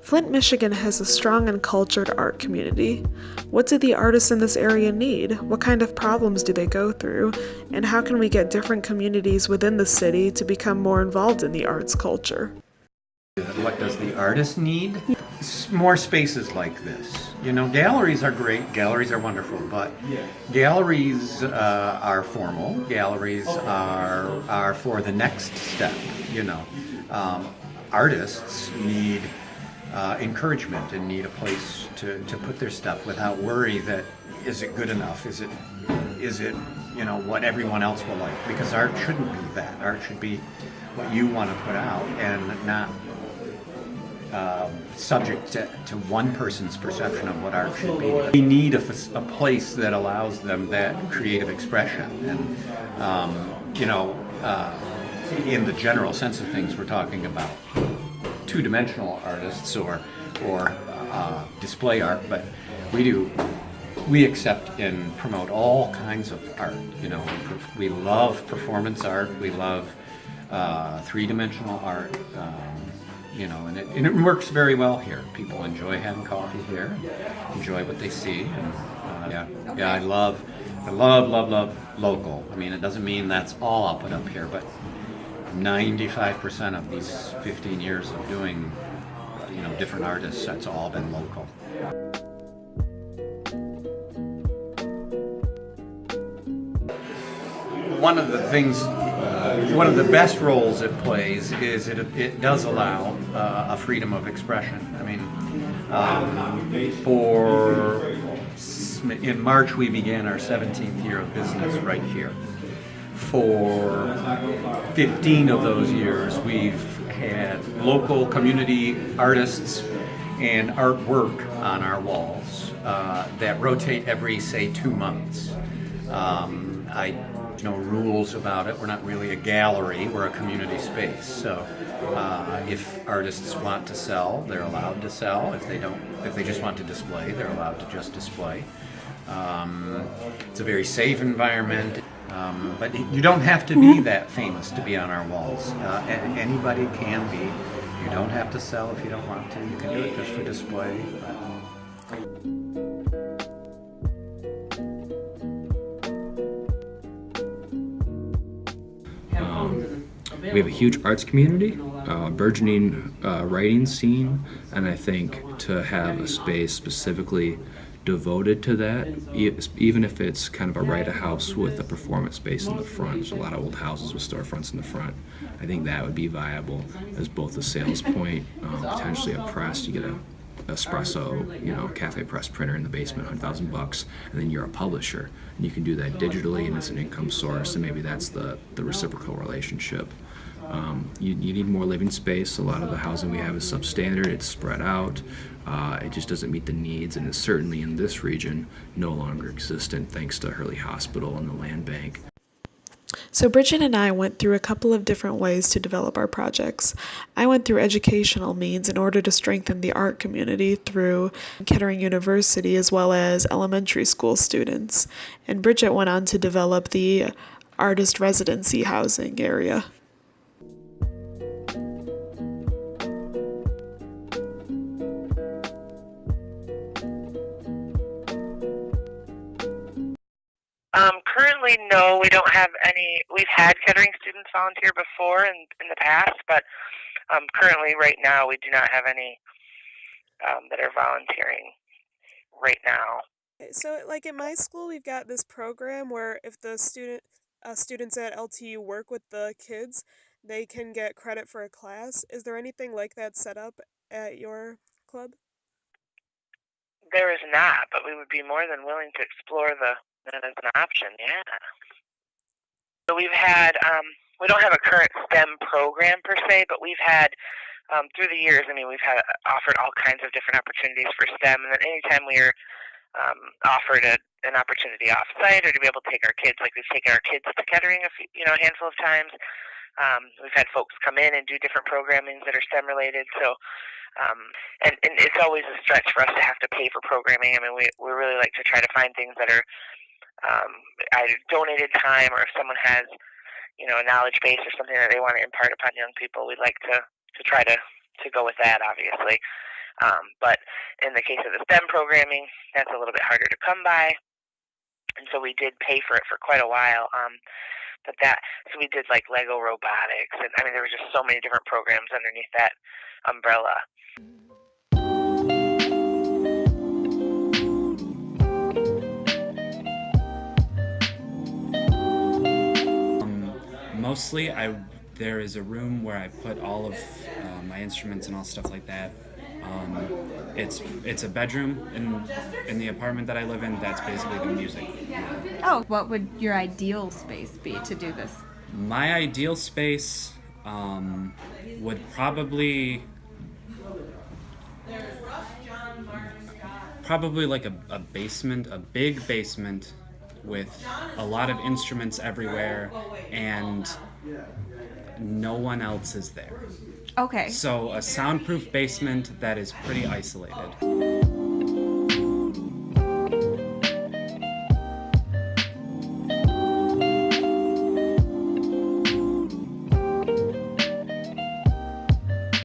Flint, Michigan has a strong and cultured art community. What do the artists in this area need? What kind of problems do they go through? And how can we get different communities within the city to become more involved in the arts culture? What does the artist need? More spaces like this. You know, galleries are great, galleries are wonderful, but galleries are formal, galleries are for the next step, you know. Um, Artists need encouragement and need a place to put their stuff without worry that is it good enough? Is it you know what everyone else will like? Because art shouldn't be that. Art should be what you want to put out and not subject to one person's perception of what art should be. We need a place that allows them that creative expression, and in the general sense of things, we're talking about two-dimensional artists or display art, but we accept and promote all kinds of art. You know, we love performance art. We love three-dimensional art. And it works very well here. People enjoy having coffee here, enjoy what they see, and I love local. I mean, it doesn't mean that's all I'll put up here, but 95% of these 15 years of doing, different artists, that's all been local. One of the things, one of the best roles it plays is it does allow a freedom of expression. I mean, in March we began our 17th year of business right here. For 15 of those years, we've had local community artists and artwork on our walls that rotate every, say, 2 months. There's no rules about it. We're not really a gallery. We're a community space. So if artists want to sell, they're allowed to sell. If they just want to display, they're allowed to just display. It's a very safe environment. But you don't have to be that famous to be on our walls. Anybody can be. You don't have to sell if you don't want to. You can do it just for display. We have a huge arts community, burgeoning writing scene, and I think to have a space specifically devoted to that, even if it's kind of a write-a-house with a performance space in the front. There's a lot of old houses with storefronts in the front. I think that would be viable as both a sales point, potentially a press. You get a espresso, cafe press printer in the basement, $100,000, and then you're a publisher, and you can do that digitally, and it's an income source, and maybe that's the reciprocal relationship. You need more living space. A lot of the housing we have is substandard. It's spread out. It just doesn't meet the needs, and it's certainly in this region no longer existent thanks to Hurley Hospital and the land bank. So Bridgette and I went through a couple of different ways to develop our projects. I went through educational means in order to strengthen the art community through Kettering University as well as elementary school students. And Bridgette went on to develop the artist residency housing area. Currently, no, we don't have any. We've had Kettering students volunteer before in the past, but currently, right now, we do not have any that are volunteering right now. So, like in my school, we've got this program where if the students at LTU work with the kids, they can get credit for a class. Is there anything like that set up at your club? There is not, but we would be more than willing to explore that as an option. Yeah. So we've had. We don't have a current STEM program per se, but we've had through the years. I mean, we've had offered all kinds of different opportunities for STEM, and then anytime we are offered an opportunity off-site or to be able to take our kids, like we've taken our kids to Kettering a handful of times. We've had folks come in and do different programmings that are STEM related. So, and it's always a stretch for us to have to pay for programming. I mean, we really like to try to find things that are either donated time, or if someone has, a knowledge base or something that they want to impart upon young people, we'd like to try to go with that, obviously. But in the case of the STEM programming, that's a little bit harder to come by. And so we did pay for it for quite a while. So we did like Lego robotics, and I mean, there were just so many different programs underneath that umbrella. Mostly, there is a room where I put all of my instruments and all stuff like that. It's a bedroom in the apartment that I live in. That's basically the music. Oh, what would your ideal space be to do this? My ideal space would probably like a basement, a big basement with a lot of instruments everywhere, and no one else is there. Okay. So a soundproof basement that is pretty isolated.